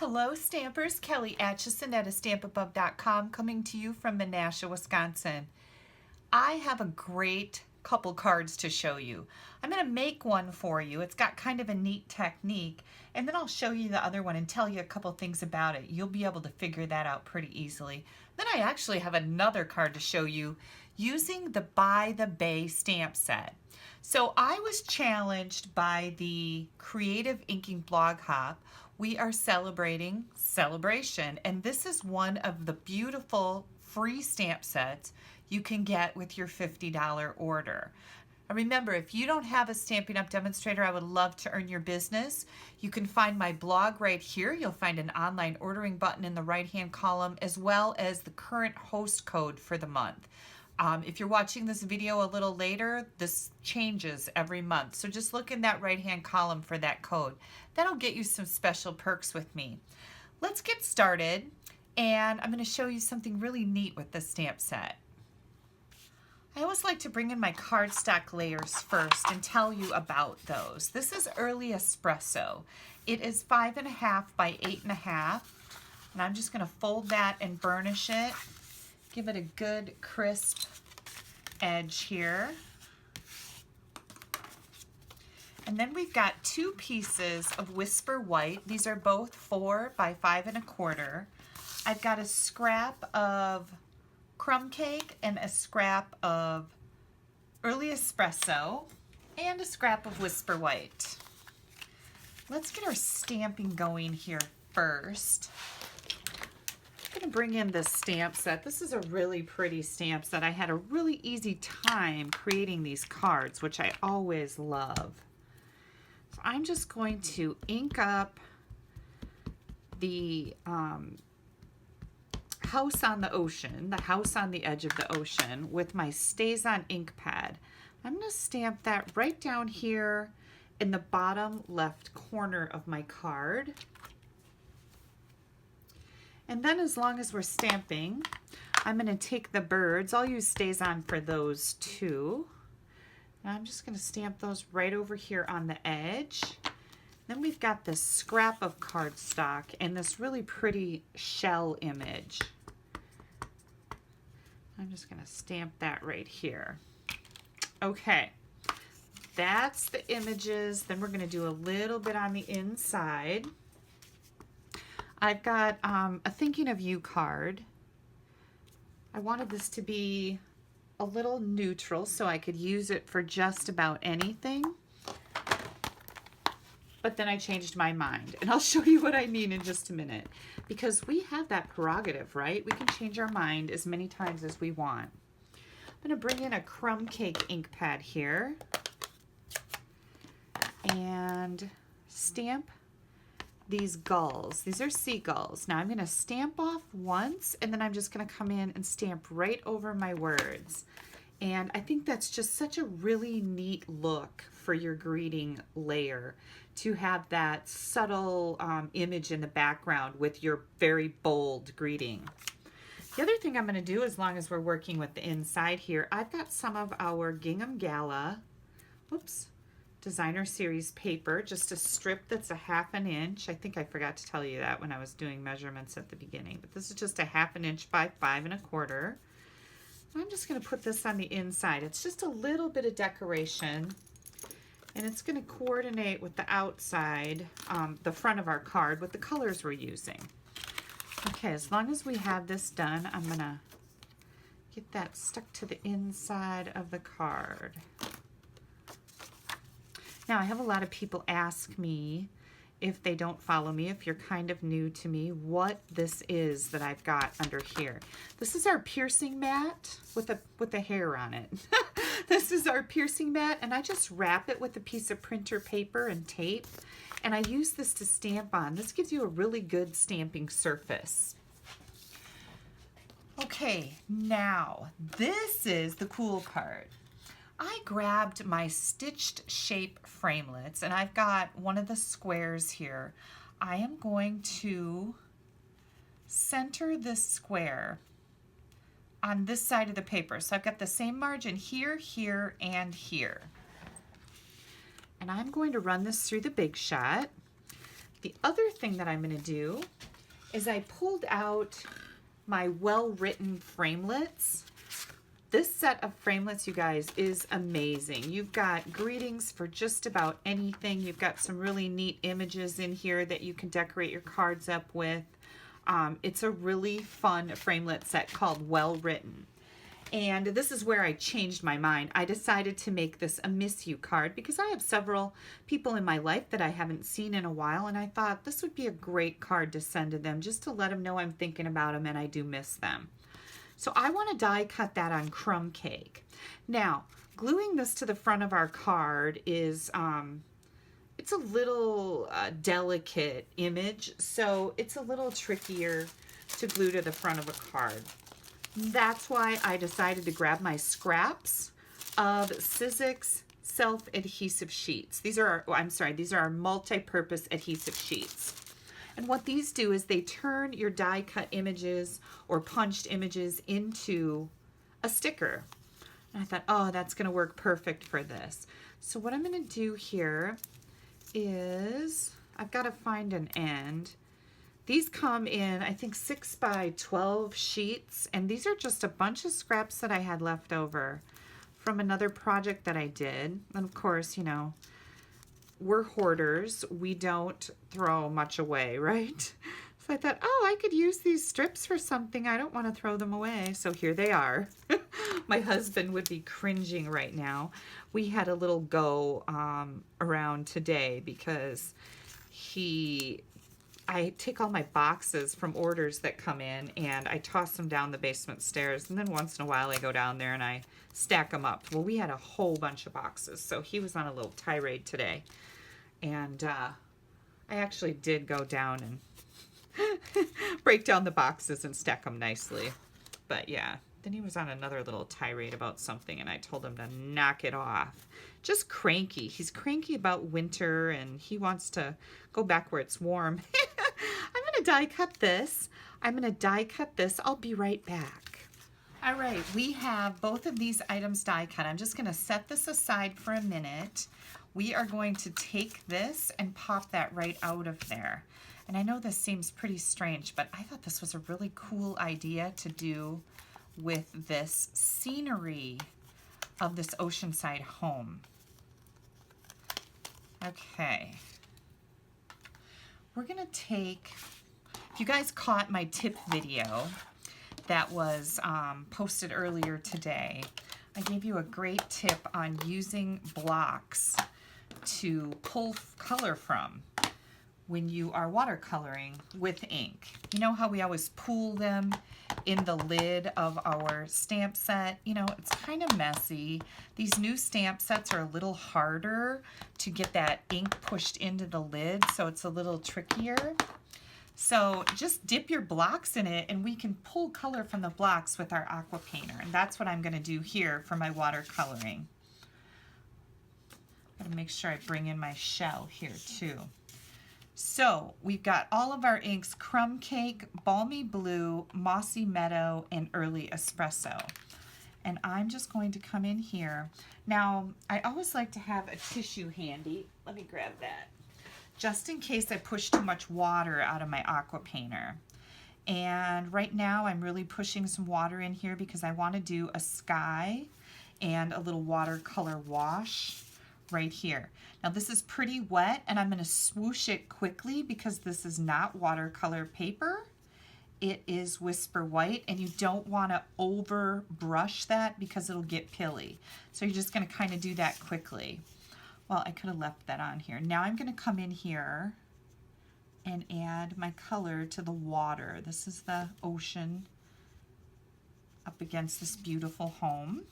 Hello Stampers, Kelly Acheson at stampabove.com coming to you from Menasha, Wisconsin. I have a great couple cards to show you. I'm going to make one for you. It's got kind of a neat technique, and then I'll show you the other one and tell you a couple things about it. You'll be able to figure that out pretty easily. Then I actually have another card to show you using the By the Bay stamp set. So I was challenged by the Creative Inking Blog Hop. We are celebrating Celebration, and this is one of the beautiful free stamp sets you can get with your $50 order. And remember, if you don't have a Stampin' Up! Demonstrator, I would love to earn your business. You can find my blog right here. You'll find an online ordering button in the right-hand column, as well as the current host code for the month. If you're watching this video a little later, this changes every month. So just look in that right-hand column for that code. That'll get you some special perks with me. Let's get started, and I'm going to show you something really neat with this stamp set. I always like to bring in my cardstock layers first and tell you about those. This is Early Espresso. It is 5.5 by 8.5, and I'm just going to fold that and burnish it. Give it a good crisp edge here. And then we've got two pieces of Whisper White. These are both 4 by 5.25. I've got a scrap of Crumb Cake and a scrap of Early Espresso and a scrap of Whisper White. Let's get our stamping going here first. I'm going to bring in this stamp set. This is a really pretty stamp set. I had a really easy time creating these cards, which I always love. So I'm just going to ink up the house on the ocean, the house on the edge of the ocean, with my StazOn ink pad. I'm going to stamp that right down here in the bottom left corner of my card. And then as long as we're stamping, I'm going to take the birds. I'll use StazOn for those too. And I'm just going to stamp those right over here on the edge. Then we've got this scrap of cardstock and this really pretty shell image. I'm just going to stamp that right here. Okay, that's the images. Then we're going to do a little bit on the inside. I've got a Thinking of You card. I wanted this to be a little neutral so I could use it for just about anything. But then I changed my mind, and I'll show you what I mean in just a minute. Because we have that prerogative, right? We can change our mind as many times as we want. I'm going to bring in a Crumb Cake ink pad here and stamp these gulls. These are seagulls. Now I'm going to stamp off once, and then I'm just going to come in and stamp right over my words. And I think that's just such a really neat look for your greeting layer, to have that subtle image in the background with your very bold greeting. The other thing I'm going to do, as long as we're working with the inside here, I've got some of our Gingham Gala, Designer Series paper, just a strip that's 1/2 inch. I think I forgot to tell you that when I was doing measurements at the beginning, but this is just 1/2 inch by 5.25. I'm just going to put this on the inside. It's just a little bit of decoration, and it's going to coordinate with the outside, the front of our card, with the colors we're using. Okay, as long as we have this done, I'm going to get that stuck to the inside of the card. Now, I have a lot of people ask me, if they don't follow me, if you're kind of new to me, what this is that I've got under here. This is our piercing mat with a hair on it. This is our piercing mat, and I just wrap it with a piece of printer paper and tape, and I use this to stamp on. This gives you a really good stamping surface. Okay, now this is the cool part. I grabbed my stitched shape framelits, and I've got one of the squares here. I am going to center this square on this side of the paper. So I've got the same margin here, here, and here. And I'm going to run this through the Big Shot. The other thing that I'm going to do is I pulled out my well-written framelits. This set of framelits, you guys, is amazing. You've got greetings for just about anything. You've got some really neat images in here that you can decorate your cards up with. It's a really fun framelit set called Well Written. And this is where I changed my mind. I decided to make this a miss you card because I have several people in my life that I haven't seen in a while, and I thought this would be a great card to send to them just to let them know I'm thinking about them and I do miss them. So I want to die cut that on crumb cake. Now, gluing this to the front of our card is, it's a little delicate image, so it's a little trickier to glue to the front of a card. That's why I decided to grab my scraps of Sizzix self-adhesive sheets. These are our multi-purpose adhesive sheets. And what these do is they turn your die cut images or punched images into a sticker. And I thought, oh, that's going to work perfect for this. So what I'm going to do here is I've got to find an end. These come in, I think, 6 by 12 sheets, and these are just a bunch of scraps that I had left over from another project that I did. And of course, you know, we're hoarders. We don't throw much away, right? So I thought, oh, I could use these strips for something. I don't want to throw them away. So here they are. My husband would be cringing right now. We had a little go around today because I take all my boxes from orders that come in and I toss them down the basement stairs, and then once in a while I go down there and I stack them up. Well, we had a whole bunch of boxes, so he was on a little tirade today. And I actually did go down and break down the boxes and stack them nicely. But yeah, then he was on another little tirade about something, and I told him to knock it off. Just cranky. He's cranky about winter, and he wants to go back where it's warm. I'm going to die cut this. I'll be right back. All right, we have both of these items die cut. I'm just going to set this aside for a minute. We are going to take this and pop that right out of there. And I know this seems pretty strange, but I thought this was a really cool idea to do with this scenery of this oceanside home. Okay. We're gonna take, if you guys caught my tip video that was posted earlier today, I gave you a great tip on using blocks to pull color from when you are watercoloring with ink. You know how we always pool them in the lid of our stamp set? You know, it's kind of messy. These new stamp sets are a little harder to get that ink pushed into the lid, so it's a little trickier. So just dip your blocks in it and we can pull color from the blocks with our aqua painter. And that's what I'm gonna do here for my watercoloring. I'm gonna make sure I bring in my shell here too. So we've got all of our inks: Crumb Cake, Balmy Blue, Mossy Meadow, and Early Espresso. And I'm just going to come in here. Now, I always like to have a tissue handy. Let me grab that. Just in case I push too much water out of my aqua painter. And right now I'm really pushing some water in here because I want to do a sky and a little watercolor wash right here. Now this is pretty wet and I'm going to swoosh it quickly because this is not watercolor paper. It is Whisper White, and you don't want to over brush that because it'll get pilly. So you're just going to kind of do that quickly. Well, I could have left that on here. Now I'm going to come in here and add my color to the water. This is the ocean up against this beautiful home.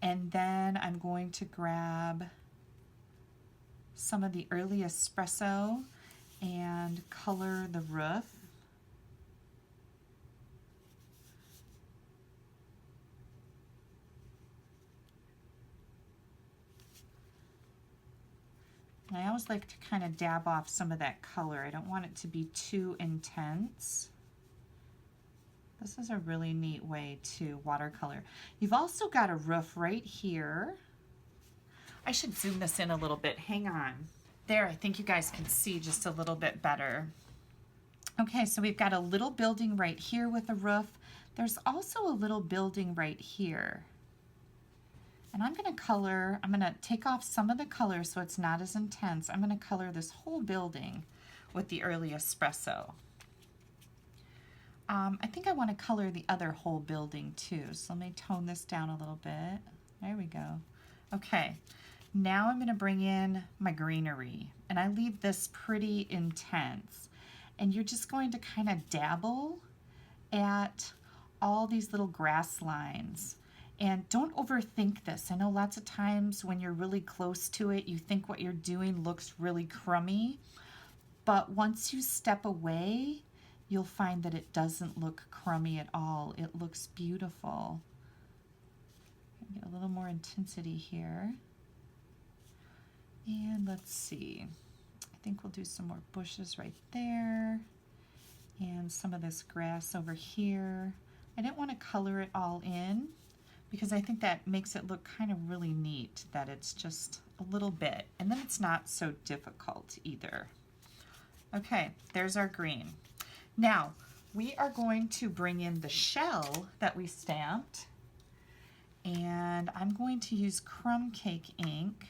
And then I'm going to grab some of the Early Espresso and color the roof. And I always like to kind of dab off some of that color. I don't want it to be too intense. This is a really neat way to watercolor. You've also got a roof right here. I should zoom this in a little bit. Hang on. There, I think you guys can see just a little bit better. Okay, so we've got a little building right here with a roof. There's also a little building right here. And I'm going to take off some of the color so it's not as intense. I'm going to color this whole building with the early espresso. I think I want to color the other whole building too. So let me tone this down a little bit. There we go. Okay, now I'm going to bring in my greenery. And I leave this pretty intense. And you're just going to kind of dabble at all these little grass lines. And don't overthink this. I know lots of times when you're really close to it, you think what you're doing looks really crummy. But once you step away, you'll find that it doesn't look crummy at all. It looks beautiful. Get a little more intensity here. And let's see. I think we'll do some more bushes right there. And some of this grass over here. I didn't want to color it all in, because I think that makes it look kind of really neat, that it's just a little bit. And then it's not so difficult either. Okay, there's our green. Now, we are going to bring in the shell that we stamped. And I'm going to use crumb cake ink.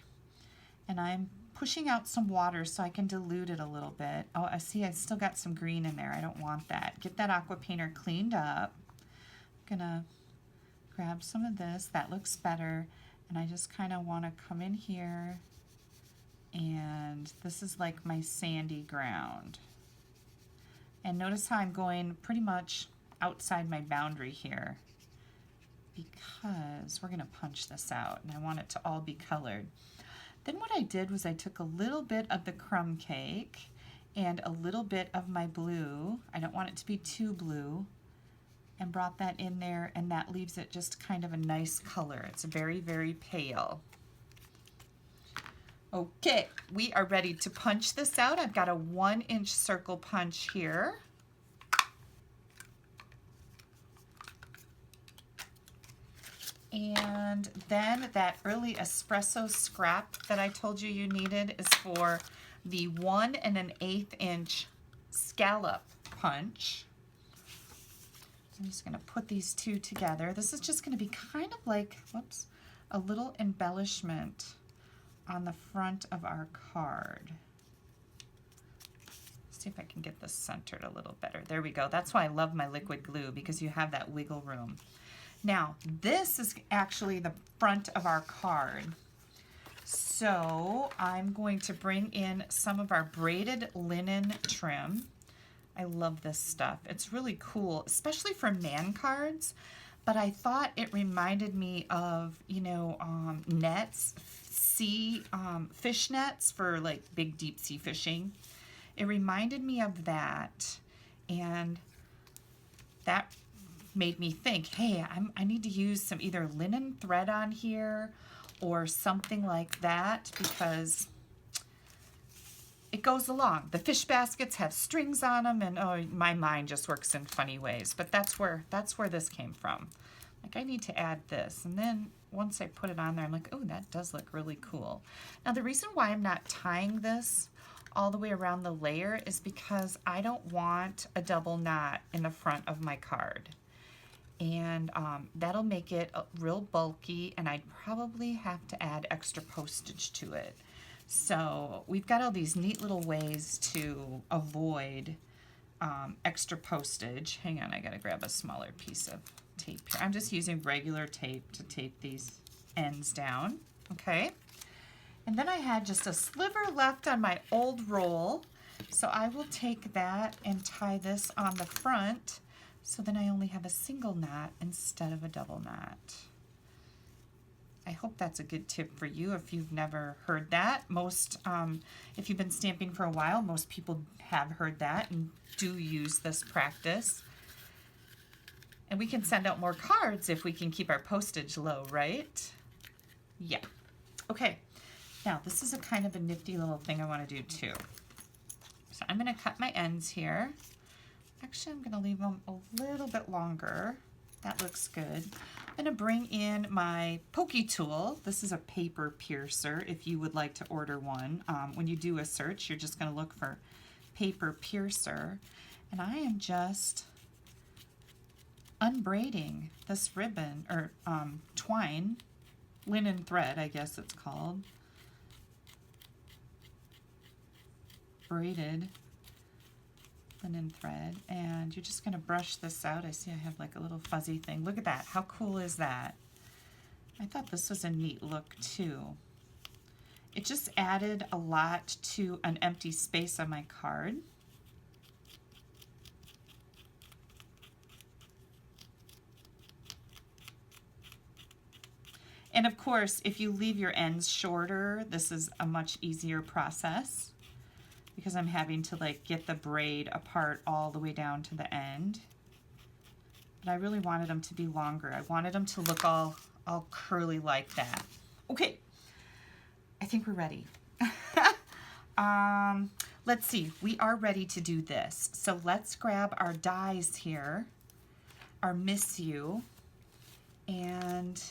And I'm pushing out some water so I can dilute it a little bit. Oh, I see I still got some green in there. I don't want that. Get that aqua painter cleaned up. I'm gonna grab some of this. That looks better. And I just kind of want to come in here, and this is like my sandy ground. And notice how I'm going pretty much outside my boundary here, because we're going to punch this out and I want it to all be colored. Then what I did was I took a little bit of the crumb cake and a little bit of my blue. I don't want it to be too blue. And brought that in there, and that leaves it just kind of a nice color. It's very, very pale. Okay, we are ready to punch this out. I've got a 1-inch circle punch here. And then that early espresso scrap that I told you you needed is for the 1 1/8 inch scallop punch. I'm just going to put these two together. This is just going to be kind of like, whoops, a little embellishment on the front of our card. See if I can get this centered a little better. There we go. That's why I love my liquid glue, because you have that wiggle room. Now, this is actually the front of our card. So I'm going to bring in some of our braided linen trim. I love this stuff. It's really cool, especially for man cards. But I thought it reminded me of, you know, nets, fish nets for like big deep sea fishing. It reminded me of that, and that made me think, hey, I need to use some either linen thread on here or something like that, because it goes along. The fish baskets have strings on them, and oh, my mind just works in funny ways. But that's where this came from. Like, I need to add this, and then once I put it on there, I'm like, oh, that does look really cool. Now, the reason why I'm not tying this all the way around the layer is because I don't want a double knot in the front of my card. And that'll make it real bulky, and I'd probably have to add extra postage to it. So we've got all these neat little ways to avoid extra postage. Hang on, I gotta grab a smaller piece of tape here. I'm just using regular tape to tape these ends down, okay? And then I had just a sliver left on my old roll, so I will take that and tie this on the front, so then I only have a single knot instead of a double knot. I hope that's a good tip for you if you've never heard that. Most, if you've been stamping for a while, most people have heard that and do use this practice. And we can send out more cards if we can keep our postage low, right? Yeah. Okay, now this is a kind of a nifty little thing I want to do too. So I'm going to cut my ends here. Actually, I'm going to leave them a little bit longer. That looks good. I'm going to bring in my pokey tool. This is a paper piercer if you would like to order one. When you do a search, you're just going to look for paper piercer. And I am just unbraiding this ribbon, or twine, linen thread, I guess it's called. Braided linen thread, and you're just going to brush this out. I see I have like a little fuzzy thing. Look at that. How cool is that? I thought this was a neat look too. It just added a lot to an empty space on my card. And of course, if you leave your ends shorter, this is a much easier process, because I'm having to like get the braid apart all the way down to the end. But I really wanted them to be longer. I wanted them to look all curly like that. Okay, I think we're ready. Let's see, we are ready to do this. So let's grab our dies here, our Miss You, and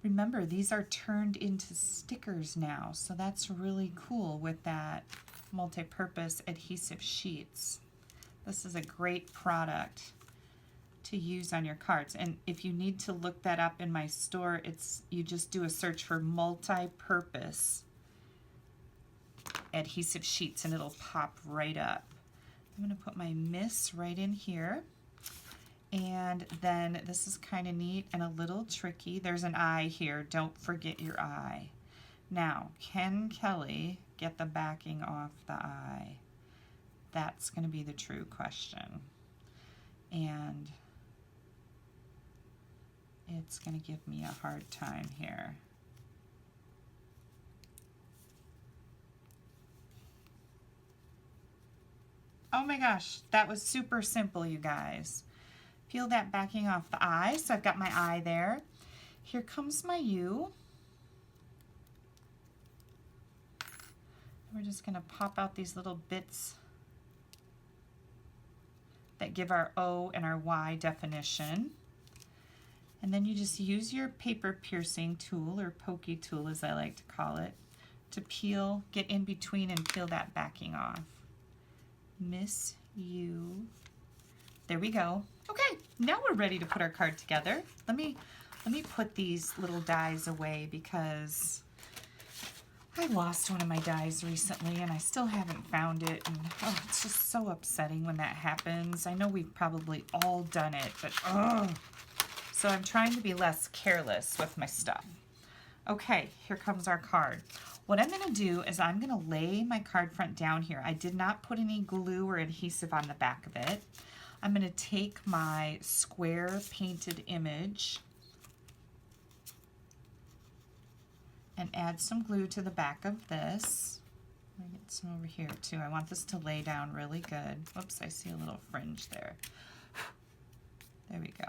remember, these are turned into stickers now, so that's really cool with that multi-purpose adhesive sheets. This is a great product to use on your cards. And if you need to look that up in my store, you just do a search for multi-purpose adhesive sheets and it'll pop right up. I'm going to put my Miss right in here. And then this is kind of neat and a little tricky. There's an eye here. Don't forget your eye. Now, can Kelly get the backing off the eye? That's going to be the true question. And it's going to give me a hard time here. Oh my gosh, that was super simple, you guys. Peel that backing off the eye. So I've got my eye there. Here comes my U. We're just going to pop out these little bits that give our O and our Y definition. And then you just use your paper piercing tool, or pokey tool as I like to call it, to peel, get in between and peel that backing off. Miss You. There we go. Okay, now we're ready to put our card together. Let me put these little dies away because I lost one of my dies recently and I still haven't found it, and oh, it's just so upsetting when that happens. I know we've probably all done it, but oh. So I'm trying to be less careless with my stuff. Okay, here comes our card. What I'm going to do is I'm going to lay my card front down here. I did not put any glue or adhesive on the back of it. I'm going to take my square painted image and add some glue to the back of this. Let me get some over here too. I want this to lay down really good. Whoops, I see a little fringe there. There we go.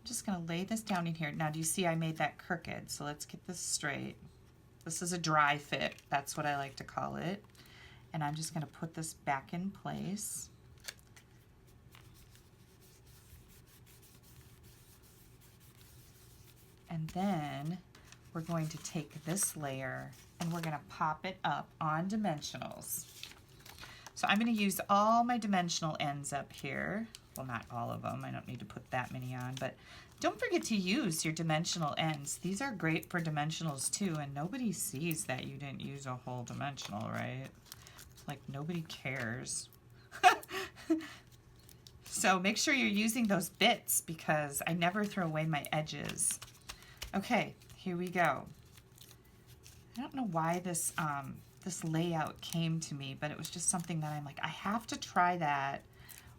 I'm just going to lay this down in here. Now, do you see I made that crooked? So let's get this straight. This is a dry fit. That's what I like to call it. And I'm just going to put this back in place. And then we're going to take this layer and we're going to pop it up on dimensionals. So I'm going to use all my dimensional ends up here. Well, not all of them. I don't need to put that many on, but don't forget to use your dimensional ends. These are great for dimensionals too, and nobody sees that you didn't use a whole dimensional, right? It's like nobody cares. So make sure you're using those bits because I never throw away my edges. Okay, here we go. I don't know why this this layout came to me, but it was just something that I'm like, I have to try that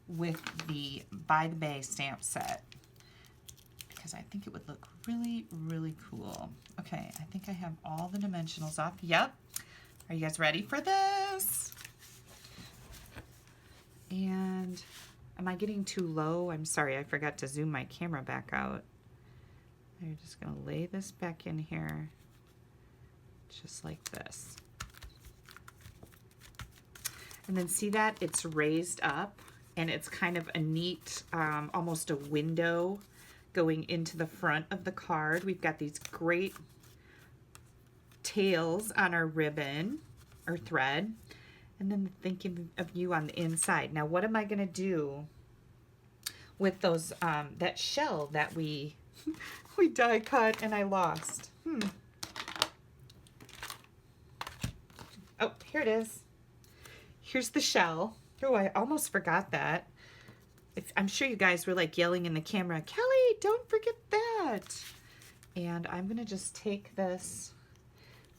with the By the Bay stamp set because I think it would look really, really cool. Okay, I think I have all the dimensionals off. Yep. Are you guys ready for this? And am I getting too low? I'm sorry, I forgot to zoom my camera back out. I'm just going to lay this back in here just like this. And then see that? It's raised up, and it's kind of a neat, almost a window going into the front of the card. We've got these great tails on our ribbon or thread, and then thinking of you on the inside. Now, what am I going to do with those that shell that we we die cut and I lost? Oh, here it is. Here's the shell. Oh, I almost forgot that. I'm sure you guys were like yelling in the camera, Kelly, don't forget that. And I'm going to just take this,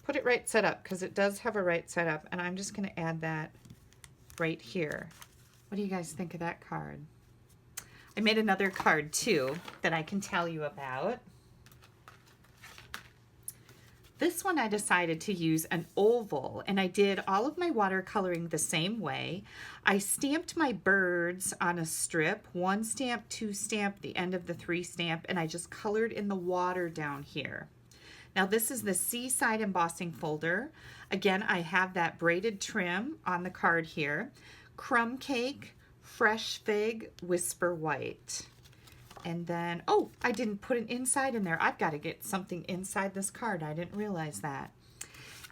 put it right set up, because it does have a right setup, and I'm just going to add that right here. What do you guys think of that card? I made another card too that I can tell you about. This one I decided to use an oval, and I did all of my watercoloring the same way. I stamped my birds on a strip, 1 stamp, 2 stamp, the end of the 3 stamp, and I just colored in the water down here. Now this is the Seaside embossing folder. Again, I have that braided trim on the card here. Crumb Cake, Fresh Fig, Whisper White. And then, oh, I didn't put an inside in there. I've got to get something inside this card. I didn't realize that.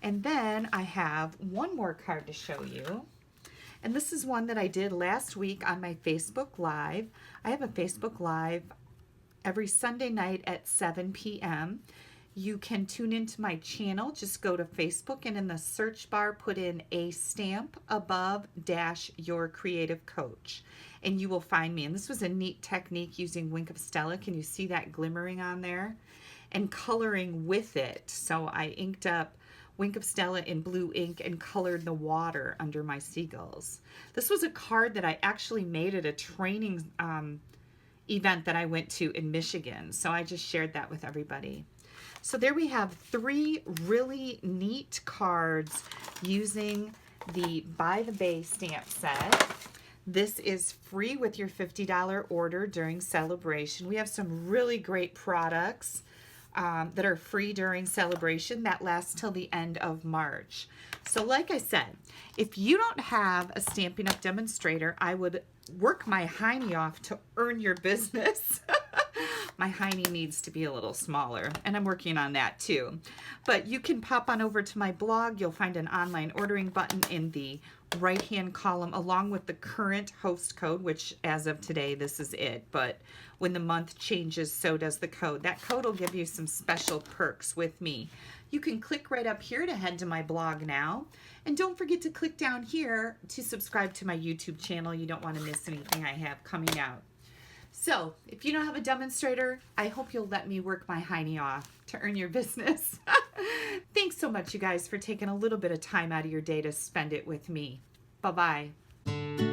And then I have one more card to show you. And this is one that I did last week on my Facebook Live. I have a Facebook Live every Sunday night at 7 p.m. You can tune into my channel. Just go to Facebook and in the search bar put in a stamp above - your creative coach, and you will find me. And this was a neat technique using Wink of Stella. Can you see that glimmering on there? And coloring with it. So I inked up Wink of Stella in blue ink and colored the water under my seagulls. This was a card that I actually made at a training event that I went to in Michigan. So I just shared that with everybody. So there we have 3 really neat cards using the By the Bay stamp set. This is free with your $50 order during celebration. We have some really great products that are free during celebration that lasts till the end of March. So like I said, if you don't have a Stampin' Up! Demonstrator, I would work my hiney off to earn your business. My hiney needs to be a little smaller, and I'm working on that too. But you can pop on over to my blog. You'll find an online ordering button in the right-hand column along with the current host code, which as of today, this is it. But when the month changes, so does the code. That code will give you some special perks with me. You can click right up here to head to my blog now. And don't forget to click down here to subscribe to my YouTube channel. You don't want to miss anything I have coming out. So if you don't have a demonstrator, I hope you'll let me work my hiney off to earn your business. Thanks so much, you guys, for taking a little bit of time out of your day to spend it with me. Bye-bye.